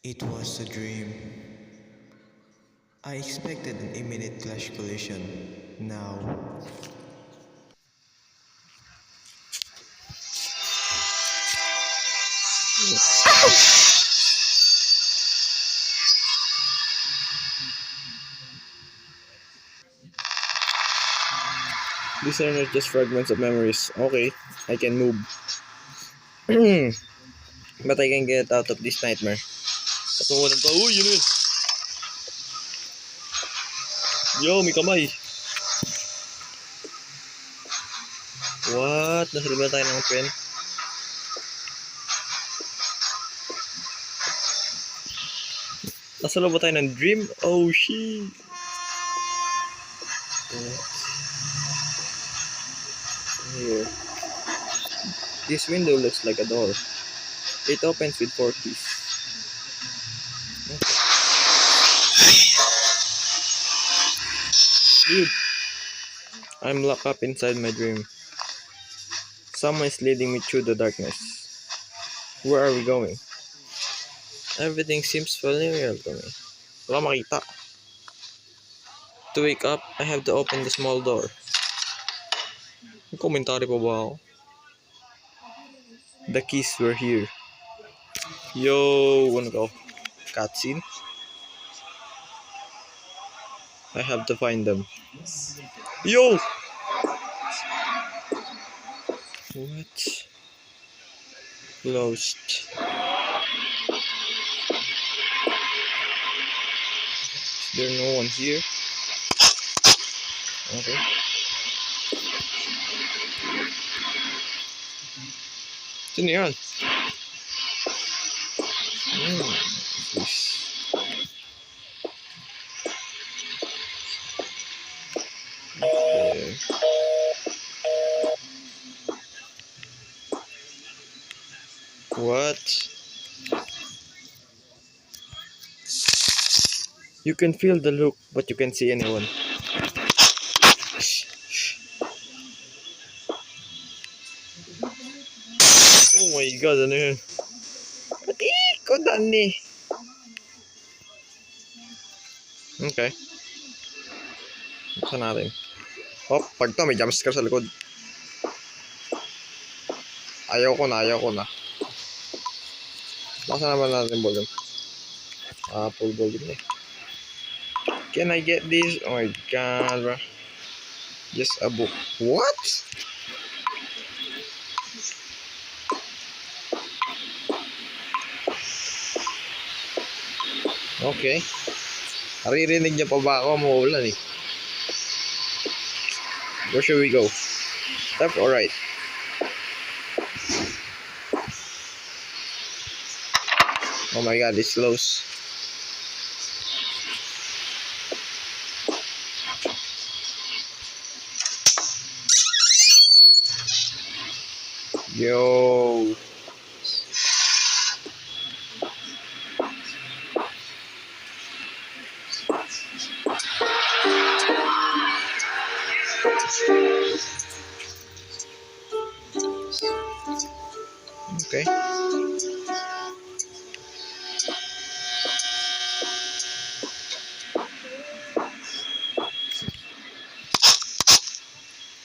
It was a dream. I expected an immediate clash collision. Now, These are not just fragments of memories. Okay, I can move. But I can get out of this nightmare. Katulad pa. Uy, yun yun. Yo, may kamay. What? Nasalba tayo ng pen? Nasa loob ba tayo ng dream? Oh, shit. Here. This window looks like a door. It opens with 4 keys. Dude, I'm locked up inside my dream. Someone is leading me through the darkness. Where are we going? Everything seems familiar to me. Wala makita. To wake up, I have to open the small door. May komentary pa ba ako? The keys were here. Yo, ano ko? Cutscene? I have to find them. Yo! What? Closed. Is there no one here? Okay. Sino yan? This. Okay. What? You can feel the look, but you can't see anyone. Oh my god, ano yun? Pati ko, Dani. Okay. Buksan natin. Oh, pag to, may jumpscare sa likod. Ayaw ko na. Buksan naman natin volume. Full volume na. Can I get this? Oh my god, bro. Just a book. What? Okay. Naririnig niya pa ba ako? Maulan eh. Where should we go? Left or right? Oh my god, it's close. Yo. Okay.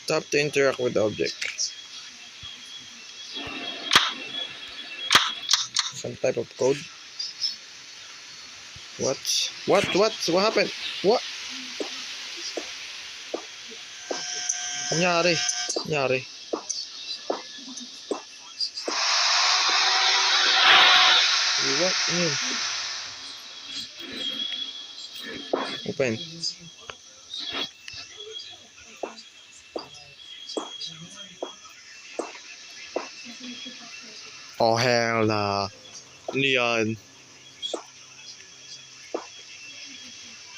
Tap to interact with the object. Some type of code. What? What happened? What? Nangyari. What? Open. Oh hell nah. Ano yan?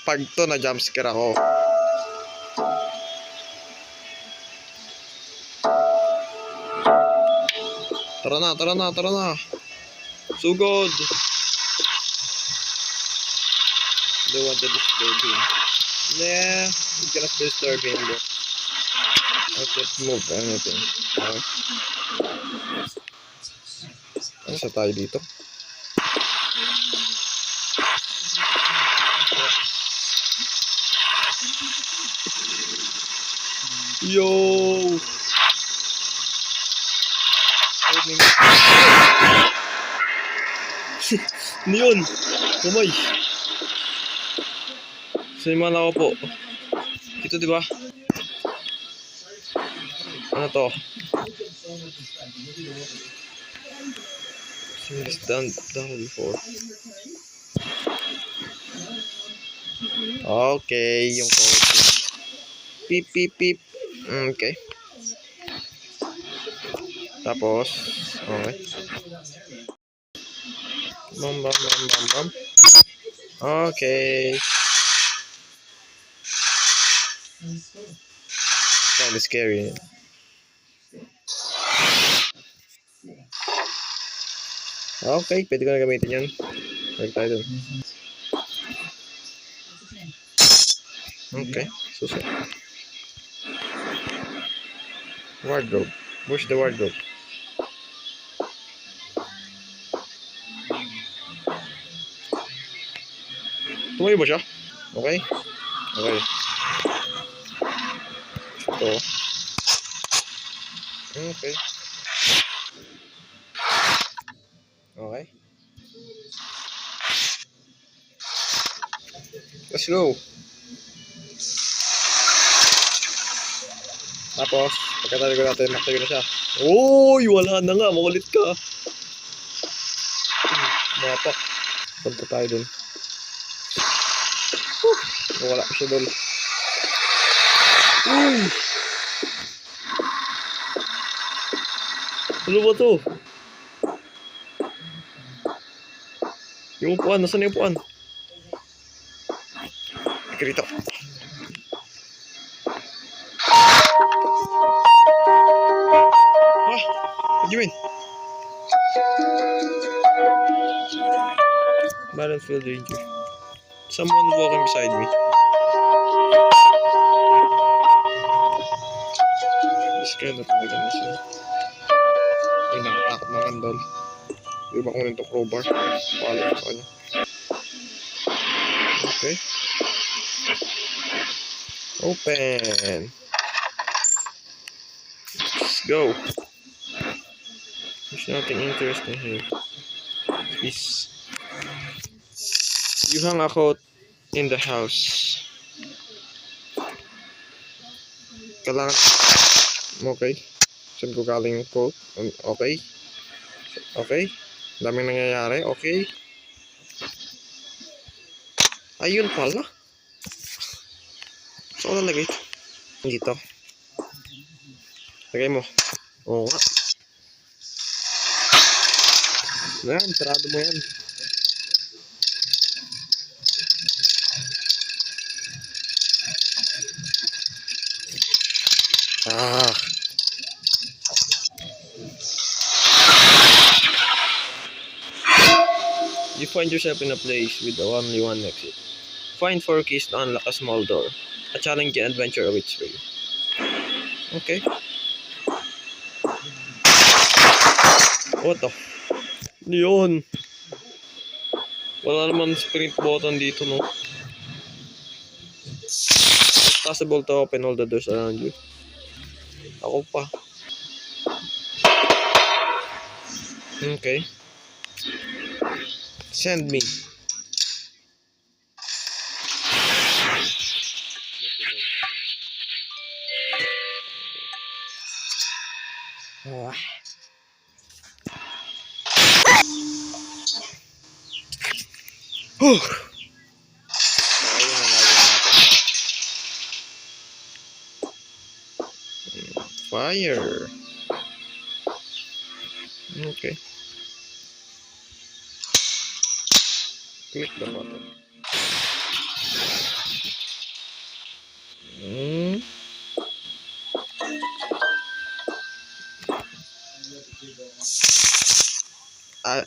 Pag to na jumpscare ako. Tara na. Sugod. Don't want to disturb him. Nah, we're gonna disturb him though. I can't move anything. Okay. Ano sa tayo dito? Yo! Ano yun? Kamay. Siniman ako po. Ito diba? Ano to? Seen this done before. Okay, yung code. Beep, beep, beep. Okay. Tapos, okay. Bam, bam, bam, bam, bam. Okay. Kind of scary. Okay, pwede ko na gamitin yan. Balik tayo dun. Okay, susunod. Wardrobe. Where's the wardrobe? Tumayo ba siya? Okay. Okay. Ito. Okay. Okay. Let's go. Tapos, pagkatali ko natin, maktayo na siya. Uy, wala na nga. Makulit ka. Mapak. Punta tayo dun. Wala pa siya dun. Uy! Ano ba to? Yung upuan, nasaan yung upuan? Ika rito. Ah! What do you mean? Battlefield Ranger. Someone walking beside me. This kind of mechanism. Ay, nakatakot na kandol. Di ba kunin to crowbar? Palo sa kanya. Okay. Open. Let's go. There's nothing interesting here. Peace. You hang a coat in the house. Kailangan. Okay. Saan ko galing yung coat? Okay. Okay. Daming nangyayari. Okay. Ayun pala. Saan ko nalagay ito? Dito. Lagay mo. Oo nga. Yan, sarado mo yan. Ah. You find yourself in a place with only one exit. Find 4 keys to unlock a small door. A challenging adventure awaits for you. Okay. What the? Yun. Wala naman sprint button dito, no? It's possible to open all the doors around you. Ako pa. Okay. Send me. Ah. Ayun ang gagawin natin. Fire. Okay. Click the button.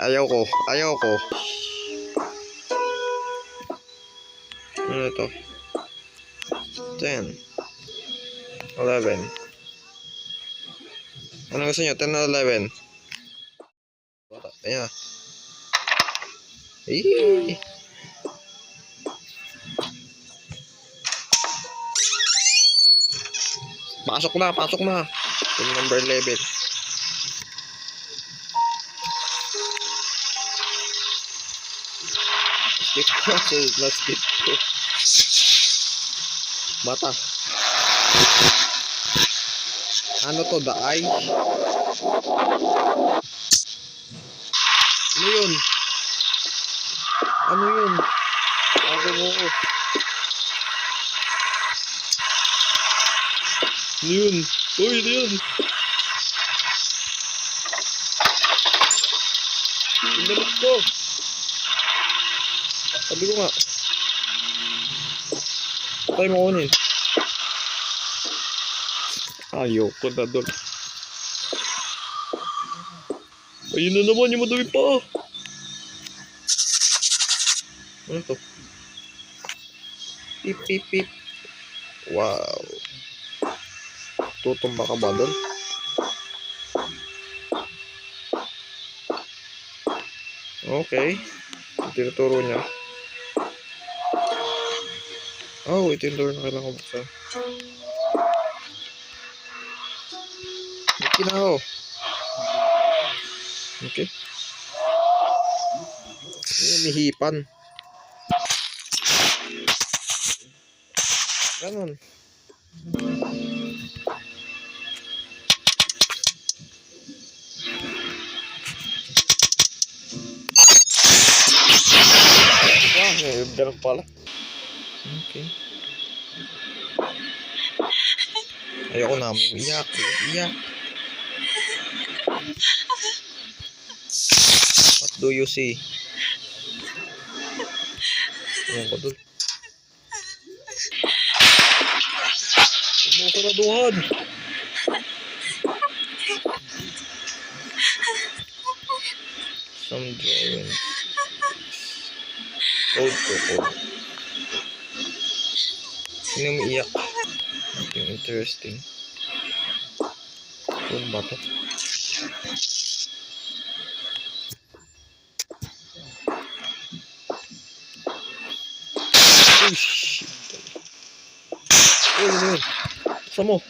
Ayaw ko. Ayaw ko. Ano ito? 10. 11. Ano gusto nyo? 10 na 11. Ayan. Eee. Pasok na, pasok na. Yung number 11. Skip puzzle, not skip. Mata. Ano to, the eye? Ano yun? Ano yun? Ako mo ko. Ano yun? Uy, ano yun? Pindalot ko. Sabi ko nga. Patay mo kunin. Ayoko na doon. Ayun na naman, yung madami pa. Ano to? Pip, pip, pip. Wow. Tutumba ka ba doon? Okay. Tinuturo niya. Oh, ito yung door na kailangan ko buksan. May kinaho. Okay. May hipan. Ganon. Ganun pala. Okay. Ayoko na. Iyak. Iyak. What do you see? Ayan ko dun. Huwag mo saraduhan. Some drawings. Code to code. Sino umiiyak? Nothing interesting. Code ba to? Oh shit. Uy, ano yun? Saan mo?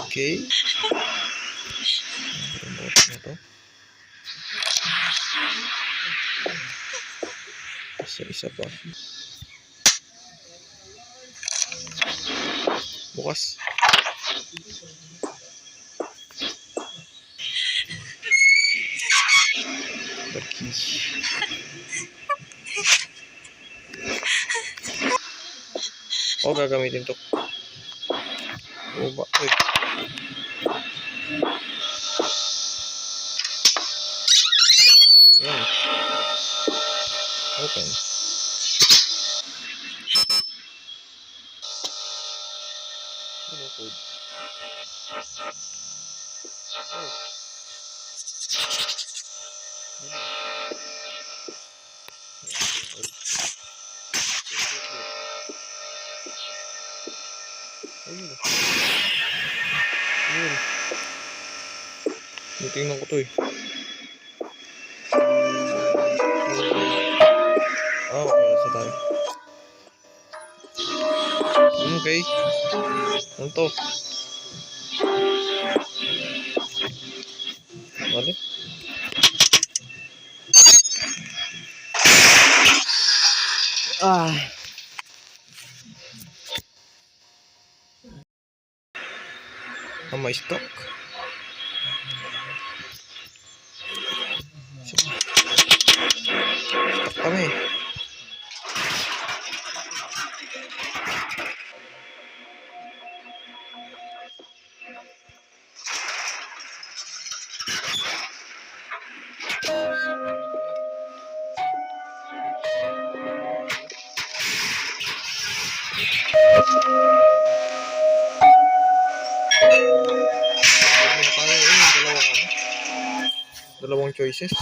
Okay. Ano to? Isa pa. Bukas. The key. Oh, gagamitin to. Oh, ba? Uy. Yan. Open. Ano code? Oh. Ayun. Ayun. Tingnan ko to eh. Ah, okay. Sa tayo. Okay. Ano to? Ano? Ah. May stock. Stock kami. Dalawang choices.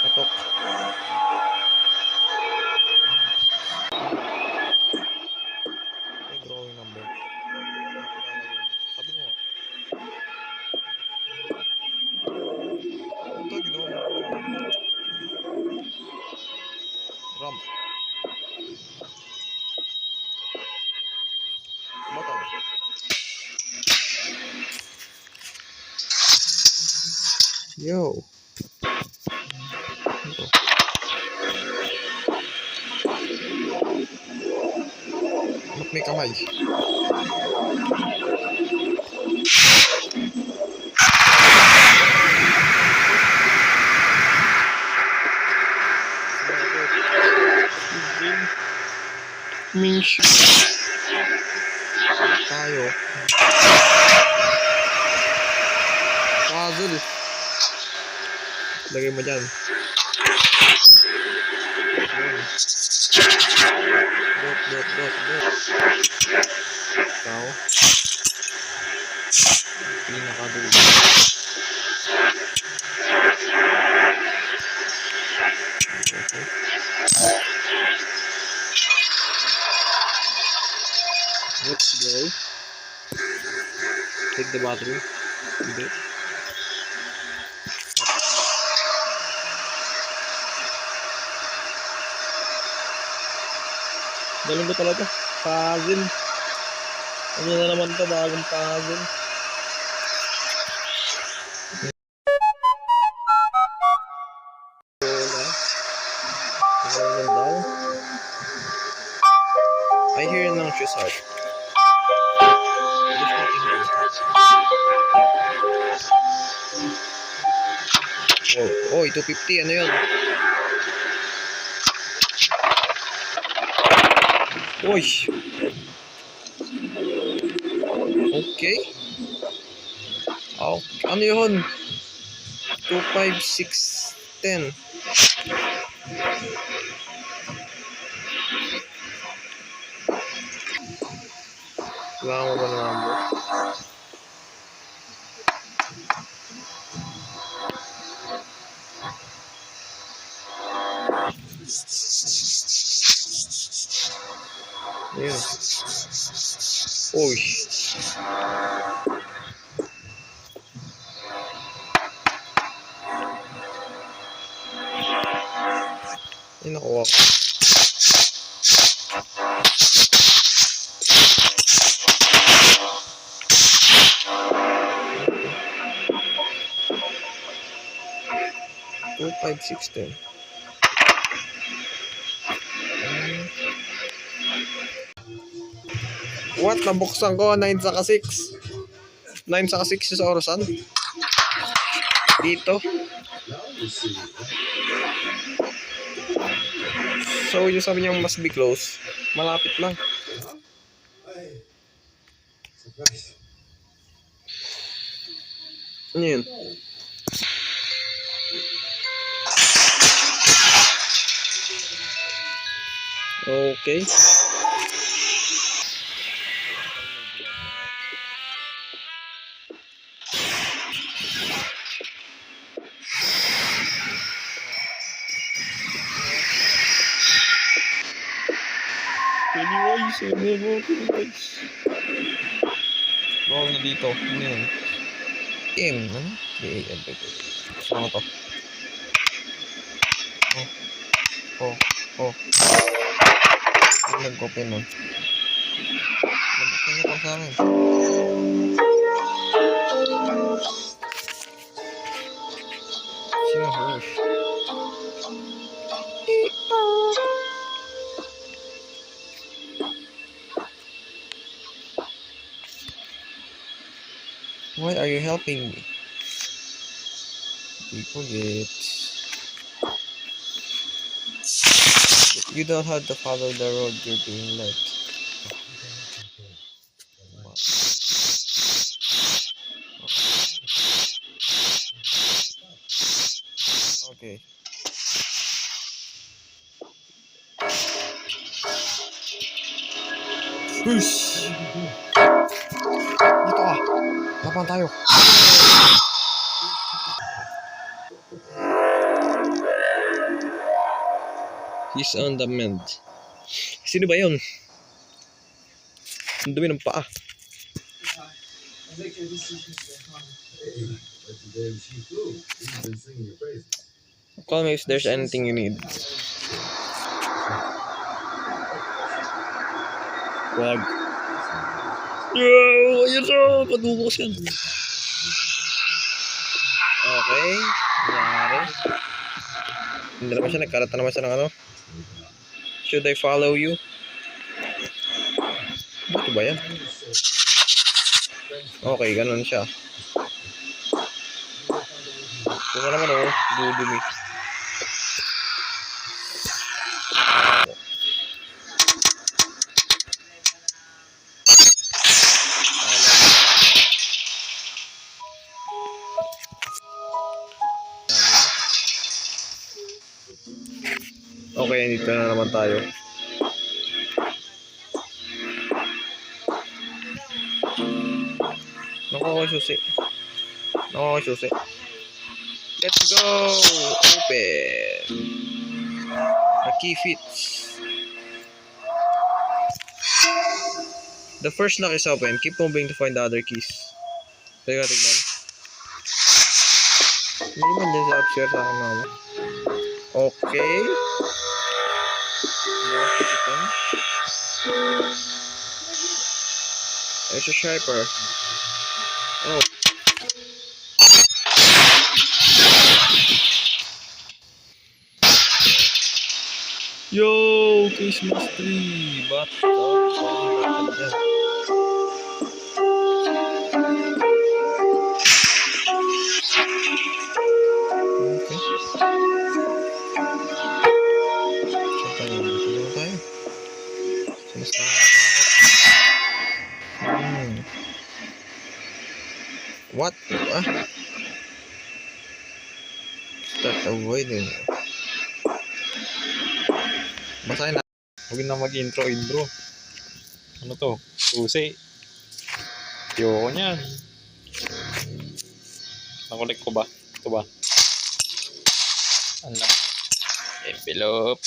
Katok. May drawing number. Sabi mo nga. Ito, ginawa mo. Yo. Ba't may kamay? Minsh. Tayo. Puzzle. Lagay mo dyan. Dot. Ikaw. Pinakadulo. Okay. Let's go. Take the battery. Hindi. Galing ko talaga. Puzzle. Ano na naman to, bagong puzzle. I hear an anxious heart. There's nothing here. Oh, 250. Ano yun? Uy! Okay. Oh, ano yun? 2, 5, 6, 10. Kailangan mo ba ng number? Ayun. Uy! Ay, nakuha ko. Two, 5, 6, 10. What? Nabuksan ko. 9 saka 6. 9 saka 6 sa orasan. Dito. So, yung sabi niya must be close. Malapit lang. Ano yun? Okay. Pennywise. Bawal na dito. Ano yun? M. Ano? Ano to? Oh. Ano nag-copy nun? Nabuksan niyo pa sa akin. Sino Hirsch? Why are you helping me? People get... You don't have to follow the road you're being led. Okay. Hush! Dito ah! Laban tayo! He's on the mend. Sino ba yun? Ang dumi ng paa. Call me if there's anything you need. Wag. Yo! Ayun siya! Padubos yan. Okay. Nangyari. Hindi naman siya. Nagkalat na naman siya ng ano. Should I follow you? Ito ba yan? Okay, ganun siya. Ito na naman oh. Dudumi. Okay, dito na naman tayo. Nakuha ko susi. Let's go! Open! The key fits. The first lock is open. Keep moving to find the other keys. Teka, tignan. Hindi man dyan sa upstairs sa akin mama. Okay. There's a sharper. Oh. Yo, case mystery. Ba't okay. Saan tayo? Dito na tayo. Mas nakakatakot. What? Start avoiding. Basahin na. Huwag na mag-intro. Ano to? Susi. Ayoko niyan. Nakulik ko ba? Ito ba? Ano? Envelope.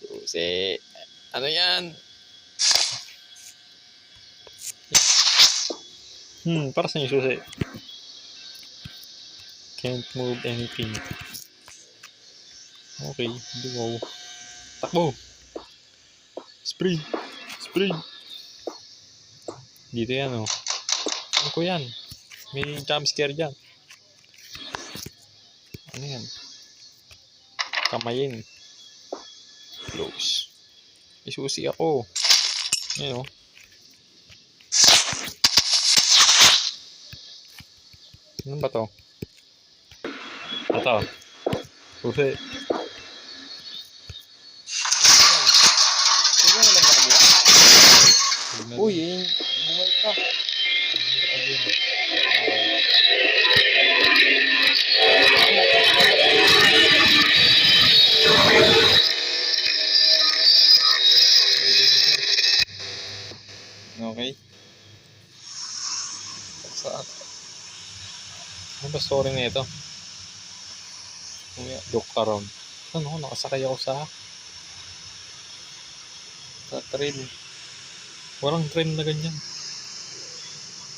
Susi. Ano yan? Para saan yung susi? Can't move anything. Okay, wow. Takbo! Sprint! Dito yan oh. Ano ko yan? May jump scare dyan. Ano yan? Kamayin. Close. Isusi ako. Ayan oh. Ano ba to? Ito. Susi. Uy, bumalik ka. Okay. Ano ba story na ito? Look around. Ano, nakasakay ako sa train. Walang train na ganyan.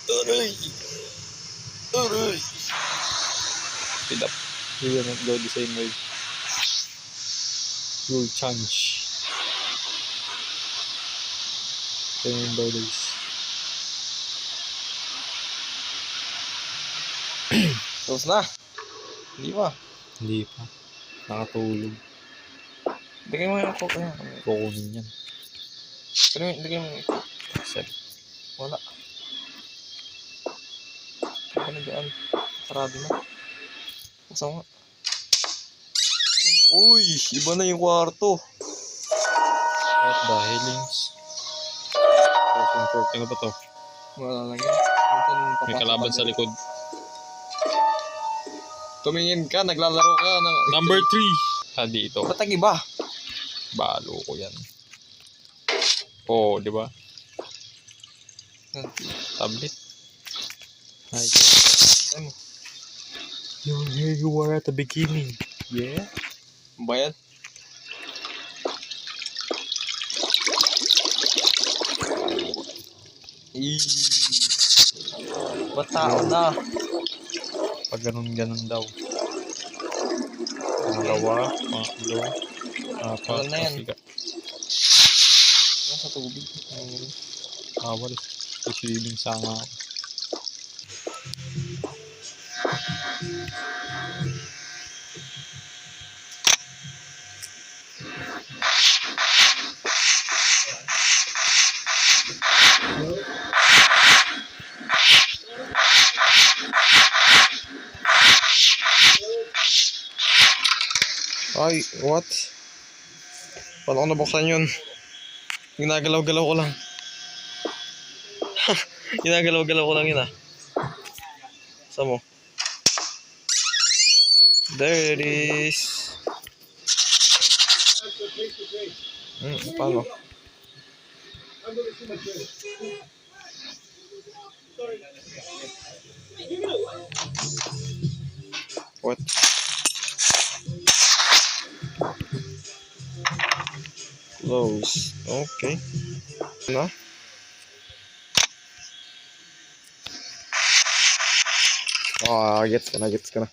Aray! Speed up. You will not go the same way. You'll change. Remember this. Tapos na. Hindi pa. Nakatulog. Lagay mo yung coke na yan. Kukunin yan. Pero lagay mo yung coke. Wala. Ano na dyan? Sarado na. Buksan nga. Uy! Iba na yung kwarto. What the hellings? Ano ba to? Wala lang yan. May kalaban sa likod. Tumingin ka, naglalaro ka ng... Number 3. Dito. Ba't ang iba? Balo ko yan. Oh, di ba? Tablet. Hi. Here you were at the beginning. Yeah? Bayad? Ba't tao na? Pag ganun daw. Dalawa, pangatlo, apat, na yan. Nasa tubig. Awal. Isiling sanga. Ay, what? Paano ko nabuksan yun? Ginagalaw-galaw ko lang. Ginagalaw-galaw ko lang yun ah. Saan mo? There it is. Paano? What? Close. Okay. Na? Gets ka na, gets ka na.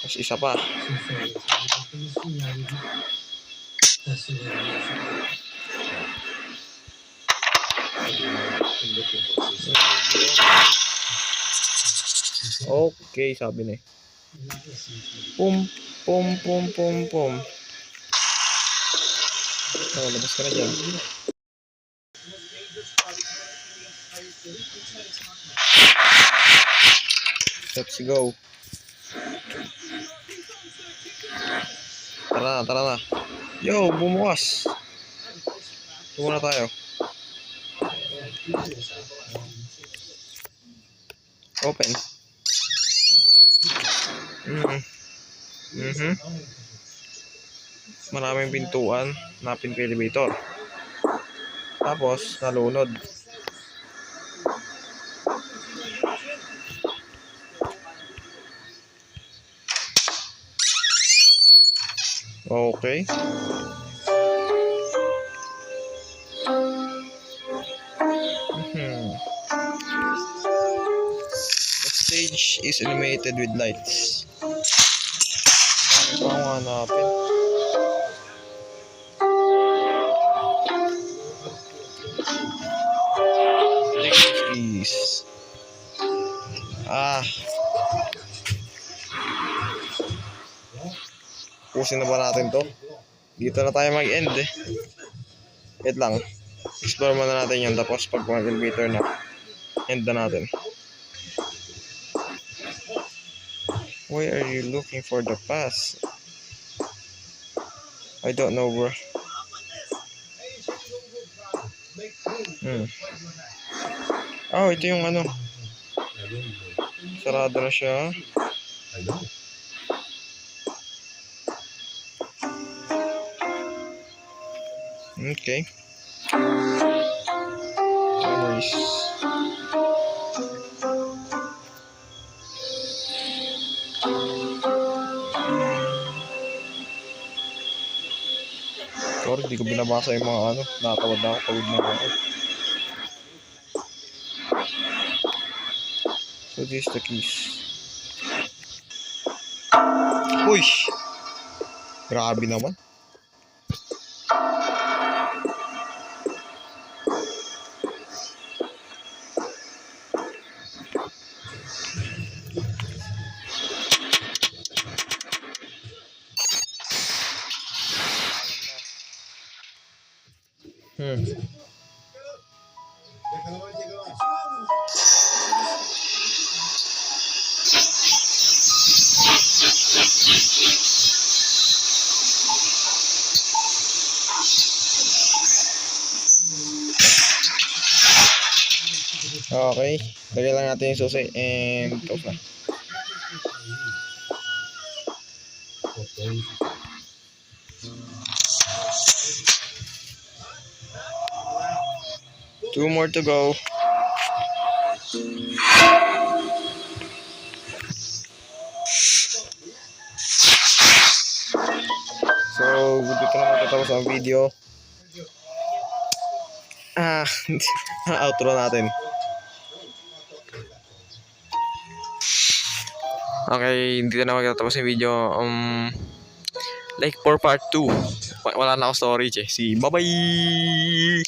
Tapos isa pa. Okay, sabi na eh. Pum, pum, pum, pum, pum. Oh, labas ka na dyan. Let's go. Tara na, tara na. Yo, bumukas. Tumo na tayo. Open. Maraming pintuan. Napin ko elevator. Tapos, nalunod. Okay. The stage is illuminated with lights. Ano pa ang hanapin? Keys. Pusin na ba natin to? Dito na tayo mag-end eh. Wait lang. Explore muna natin yan. Tapos pag mag-elevator na, end na natin. Why are you looking for the pass? I don't know, bro. Oh, ito yung ano. Sarado na siya. Okay. Memories. Sorry, di ko binabasa yung mga ano. Nakatawad na ako. Tawid na ako. So this is the keys. Uy! Grabe naman. Okay, lagay lang natin yung susi and close na. Two more to go. So, dito na matatapos ang video. Outro natin. Okay, dito na magtatapos yung video. Like for part 2. Wala na ako storage eh. Bye-bye!